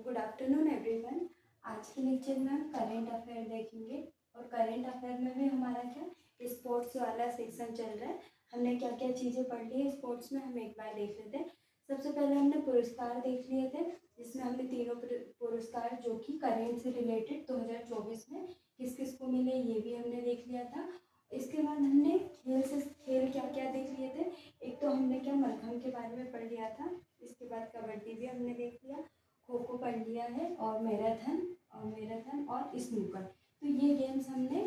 Good afternoon everyone. आज के lecture में हम करेंट अफेयर देखेंगे और करेंट अफेयर में भी हमारा क्या स्पोर्ट्स वाला सेक्शन चल रहा है। हमने क्या क्या चीज़ें पढ़ ली है स्पोर्ट्स में, हम एक बार देख लेते हैं। सबसे पहले हमने पुरस्कार देख लिए थे, जिसमें हमने तीनों पुरस्कार जो कि करेंट से रिलेटेड 2024 में किस किस को मिले ये भी हमने देख लिया था। इसके बाद हमने खेल क्या क्या देख लिए थे। एक तो हमने क्या मलखम्ब के बारे में पढ़ लिया था, इसके बाद कबड्डी भी हमने देख लिया, खो खो पढ़ लिया है और मैराथन और स्नूकर। तो ये गेम्स हमने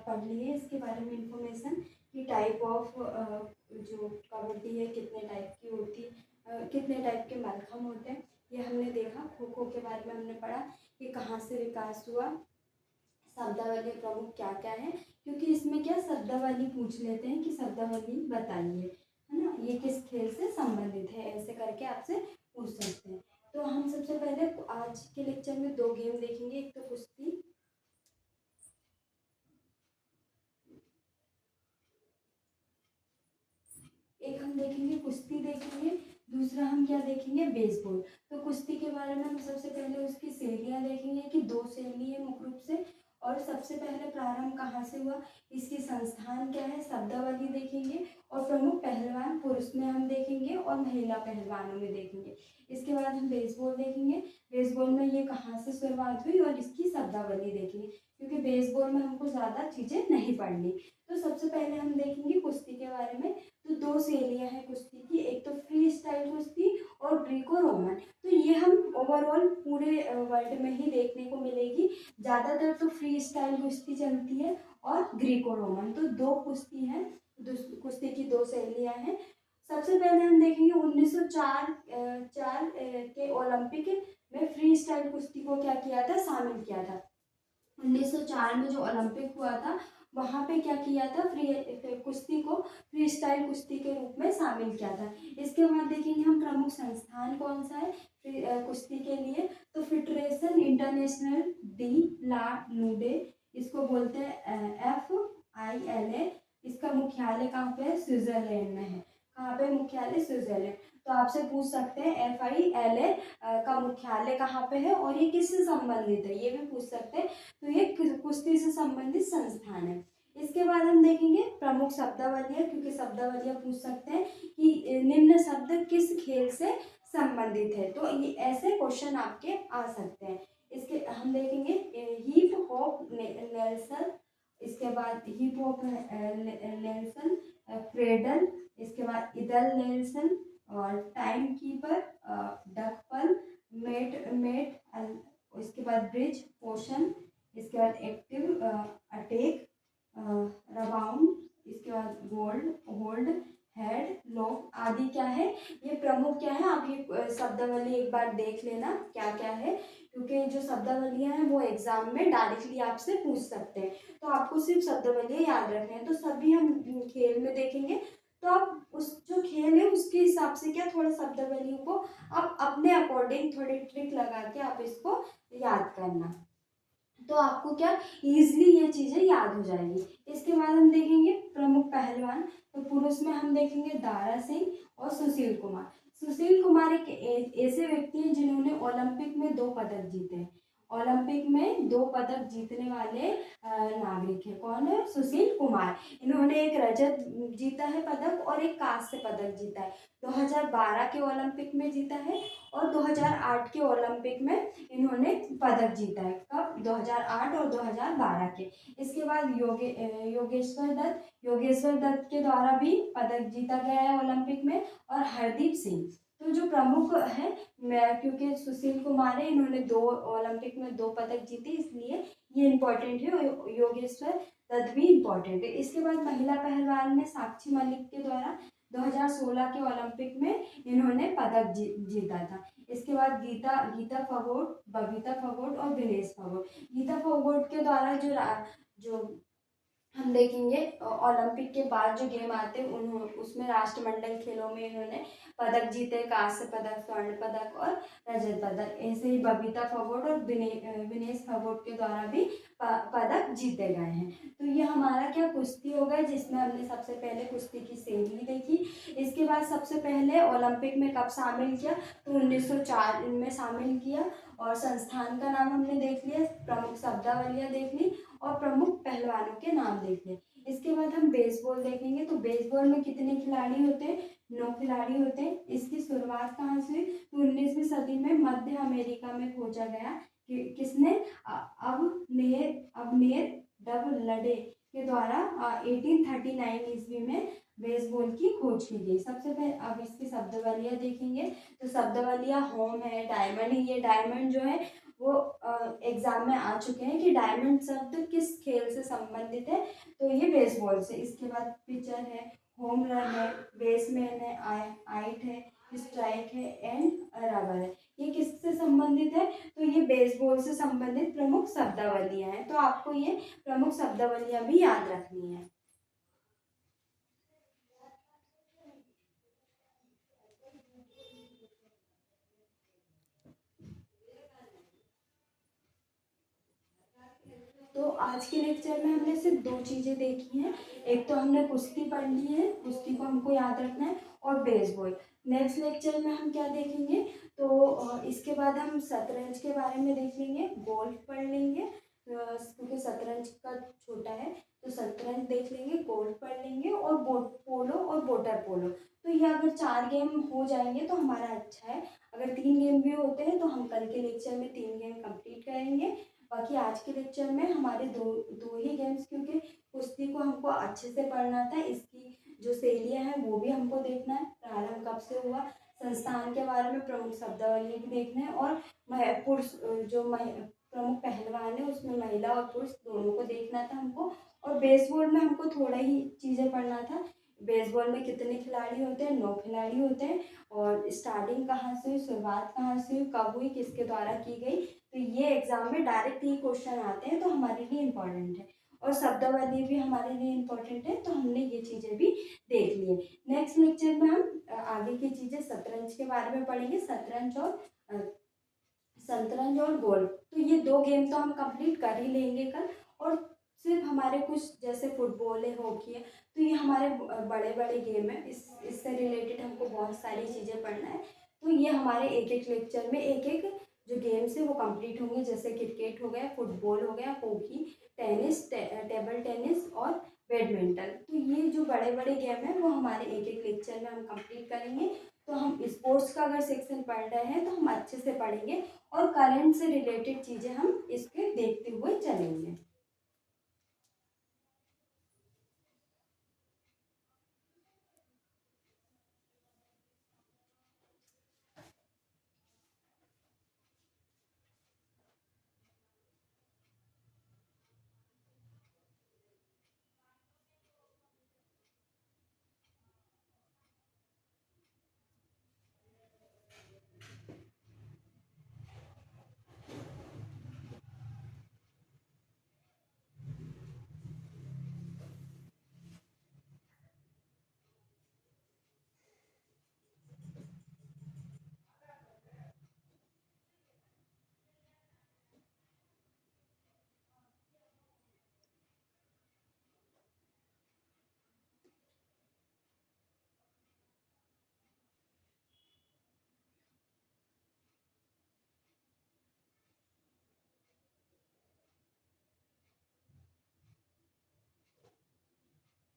पढ़ लिए। इसके बारे में इंफॉर्मेशन कि टाइप ऑफ जो कबड्डी है कितने टाइप की होती, कितने टाइप के मलखम्ब होते हैं, ये हमने देखा। खो खो के बारे में हमने पढ़ा कि कहाँ से विकास हुआ, शब्दावली प्रमुख क्या क्या है, क्योंकि इसमें क्या शब्दावली पूछ लेते हैं कि शब्दावली बताइए, है ना, ये किस खेल से संबंधित है, ऐसे करके आपसे पूछ सकते हैं। तो हम सबसे पहले आज के लेक्चर में दो गेम देखेंगे, एक तो कुश्ती, एक हम देखेंगे कुश्ती देखेंगे, दूसरा हम क्या देखेंगे बेसबॉल। तो कुश्ती के बारे में हम सबसे पहले उसकी शैलियाँ देखेंगे कि दो शैली है मुख्य रूप से, और सबसे पहले प्रारंभ कहाँ से हुआ, इसकी संस्थान क्या है, शब्दावली देखेंगे, और प्रमुख पहलवान पुरुष में हम देखेंगे और महिला पहलवानों में देखेंगे। इसके बाद हम बेसबॉल देखेंगे, बेसबॉल में ये कहाँ से शुरुआत हुई और इसकी शब्दावली देखेंगे, क्योंकि बेसबॉल में हमको ज़्यादा चीज़ें नहीं पढ़नी। तो सबसे पहले हम देखेंगे कुश्ती के बारे में। तो दो शैलियाँ हैं कुश्ती की, एक तो फ्री स्टाइल कुश्ती और ग्रीको रोमन। तो ये हम ओवरऑल पूरे वर्ल्ड में ही देखने को मिलेगी। ज़्यादातर तो फ्री स्टाइल कुश्ती चलती है और ग्रीको रोमन, तो दो कुश्ती हैं, कुश्ती की दो शैलियाँ हैं। सबसे पहले हम देखेंगे 1904 के ओलंपिक में फ्री स्टाइल कुश्ती को क्या किया था, शामिल किया था। 1904 में जो ओलंपिक हुआ था वहाँ पे क्या किया था, कुश्ती को फ्री स्टाइल कुश्ती के रूप में शामिल किया था। इसके बाद देखेंगे हम प्रमुख संस्थान कौन सा है कुश्ती के लिए। तो फेडरेशन इंटरनेशनल डी ला नूडे, इसको बोलते हैं FILA। इसका मुख्यालय कहाँ पे है, स्विट्जरलैंड में है। कहाँ पे मुख्यालय, स्विट्जरलैंड। तो आपसे पूछ सकते हैं FILA का मुख्यालय कहाँ पे है और ये किससे संबंधित है, ये भी पूछ सकते हैं। तो ये कुश्ती से संबंधित संस्थान है। इसके बाद हम देखेंगे प्रमुख शब्दावलियाँ, क्योंकि शब्दावलियाँ पूछ सकते हैं कि निम्न शब्द किस खेल से संबंधित है, तो ये ऐसे क्वेश्चन आपके आ सकते हैं। इसके हम देखेंगे हिप हॉप नेल्सन, इसके बाद हिप हॉप नेल्सन, क्रेडल, इसके बाद इदल नेल्सन और टाइम कीपर, डकपल, मेट मेट, इसके बाद ब्रिज पोशन, इसके बाद एक्टिव अटैक, रबाउंड, इसके बाद गोल्ड होल्ड हेड लॉक आदि क्या है, ये प्रमुख क्या है। आप ये शब्दावली एक बार देख लेना क्या क्या है, क्योंकि जो शब्दावलियाँ हैं वो एग्जाम में डायरेक्टली आपसे पूछ सकते हैं। तो आपको सिर्फ शब्दावलियाँ याद रखना है। तो सभी हम खेल में देखेंगे, तो आप उस जो खेल है उसके हिसाब से क्या थोड़ा शब्दावलियों को आप अपने अकॉर्डिंग थोड़ी ट्रिक लगा के आप इसको याद करना, तो आपको क्या इजीली ये चीज़ें याद हो जाएंगी। इसके बाद हम देखेंगे प्रमुख पहलवान। तो पुरुष में हम देखेंगे दारा सिंह और सुशील कुमार। सुशील कुमार एक ऐसे व्यक्ति हैं जिन्होंने ओलंपिक में 2 पदक जीते हैं। ओलंपिक में 2 पदक जीतने वाले नागरिक है। कौन है, सुशील कुमार। इन्होंने एक रजत जीता है पदक और एक कांस्य पदक जीता है। 2012 के ओलंपिक में जीता है और 2008 के ओलंपिक में इन्होंने पदक जीता है। कब, 2008 और 2012 के। इसके बाद योगेश्वर दत्त के द्वारा भी पदक जीता गया है ओलंपिक में, और हरदीप सिंह। तो जो प्रमुख है, क्योंकि सुशील कुमार है, इन्होंने 2 ओलंपिक में 2 पदक जीते, इसलिए ये इम्पोर्टेंट है। योगेश्वर दत्त भी इम्पोर्टेंट है। इसके बाद महिला पहलवान में साक्षी मलिक के द्वारा 2016 के ओलंपिक में इन्होंने पदक जीता था। इसके बाद गीता फोगोट, बबीता फोगोट और दिनेश फोगोट। गीता फोगोट के द्वारा जो हम देखेंगे ओलंपिक के बाद जो गेम आते हैं उसमें राष्ट्रमंडल खेलों में इन्होंने पदक जीते, कांस्य पदक, स्वर्ण पदक और रजत पदक। ऐसे ही बबीता फोगोट और विनेश फोगोट के द्वारा भी पदक जीते गए हैं। तो ये हमारा क्या कुश्ती हो गया, जिसमें हमने सबसे पहले कुश्ती की शैली देखी। इसके बाद सबसे पहले ओलंपिक में कब शामिल किया, तो 1904 में शामिल किया, और संस्थान का नाम हमने देख लिया, प्रमुख शब्दावलियाँ देख ली और प्रमुख पहलवानों के नाम देख लिए। इसके बाद हम बेसबॉल देखेंगे। तो बेसबॉल में कितने खिलाड़ी होते हैं? 9 खिलाड़ी होते हैं। इसकी शुरुआत कहाँ से हुई? तो 19वीं सदी में मध्य अमेरिका में खोजा गया कि किसने? अबनेर डवलडे के द्वारा 1839 ईस्वी में बेसबॉल की खोज की गई। सबसे पहले अब इसकी शब्दावलियाँ देखेंगे। तो शब्दावलियाँ होम है, डायमंड है। ये डायमंड जो है वो एग्जाम में आ चुके हैं कि डायमंड शब्द किस खेल से संबंधित है, तो ये बेसबॉल से। इसके बाद पिचर है, होम रन है, बेसमैन है, आइट है, स्ट्राइक है एंड रबर है। ये किससे संबंधित है? तो ये बेसबॉल से संबंधित प्रमुख शब्दावलियाँ हैं। तो आपको ये प्रमुख शब्दावलियाँ भी याद रखनी है। तो आज के लेक्चर में हमने सिर्फ 2 चीज़ें देखी हैं। एक तो हमने कुश्ती पढ़ ली है, कुश्ती को हमको याद रखना है, और बेसबॉल। नेक्स्ट लेक्चर में हम क्या देखेंगे? तो इसके बाद हम शतरंज के बारे में देख लेंगे, गोल्फ पढ़ लेंगे क्योंकि शतरंज का छोटा है, तो शतरंज देख लेंगे, गोल्फ पढ़ लेंगे और पोलो और वाटर पोलो। तो ये अगर 4 गेम हो जाएंगे तो हमारा अच्छा है। अगर 3 गेम भी होते हैं तो हम कल के लेक्चर में 3 गेम कंप्लीट करेंगे। बाकी आज के लेक्चर में हमारे दो ही गेम्स, क्योंकि कुश्ती को हमको अच्छे से पढ़ना था, इसकी जो शैलियाँ हैं वो भी हमको देखना है, प्रारंभ कब से हुआ, संस्थान के बारे में प्रमुख शब्दावली भी देखना है, और पुरुष प्रमुख पहलवान है उसमें महिला और पुरुष दोनों को देखना था हमको। और बेसबॉल में हमको थोड़ा ही चीज़ें पढ़ना था। बेसबॉल में कितने खिलाड़ी होते हैं? 9 खिलाड़ी होते हैं। और स्टार्टिंग कहाँ से हुई, शुरुआत कहाँ से हुई, कब हुई, किसके द्वारा की गई। तो ये एग्जाम में डायरेक्ट ही क्वेश्चन आते हैं, तो हमारे लिए इम्पोर्टेंट है। और शब्दावली भी हमारे लिए इम्पोर्टेंट है, तो हमने ये चीज़ें भी देख ली है। नेक्स्ट लेक्चर में हम आगे की चीज़ें शतरंज के बारे में पढ़ेंगे, शतरंज और गोल्फ। तो ये 2 गेम तो हम कंप्लीट कर ही लेंगे कल। और सिर्फ हमारे कुछ जैसे फुटबॉल है, हॉकी है, तो ये हमारे बड़े बड़े गेम है, इससे रिलेटेड हमको बहुत सारी चीज़ें पढ़ना है। तो ये हमारे एक एक लेक्चर में एक एक जो गेम्स है वो कंप्लीट होंगे, जैसे क्रिकेट हो गया, फुटबॉल हो गया, हॉकी, टेनिस, टेबल टेनिस और बैडमिंटन। तो ये जो बड़े बड़े गेम है वो हमारे एक एक लेक्चर में हम कंप्लीट करेंगे। तो हम स्पोर्ट्स का अगर सेक्शन पढ़ रहे हैं तो हम अच्छे से पढ़ेंगे और करंट से रिलेटेड चीज़ें हम इसके देखते हुए चलेंगे।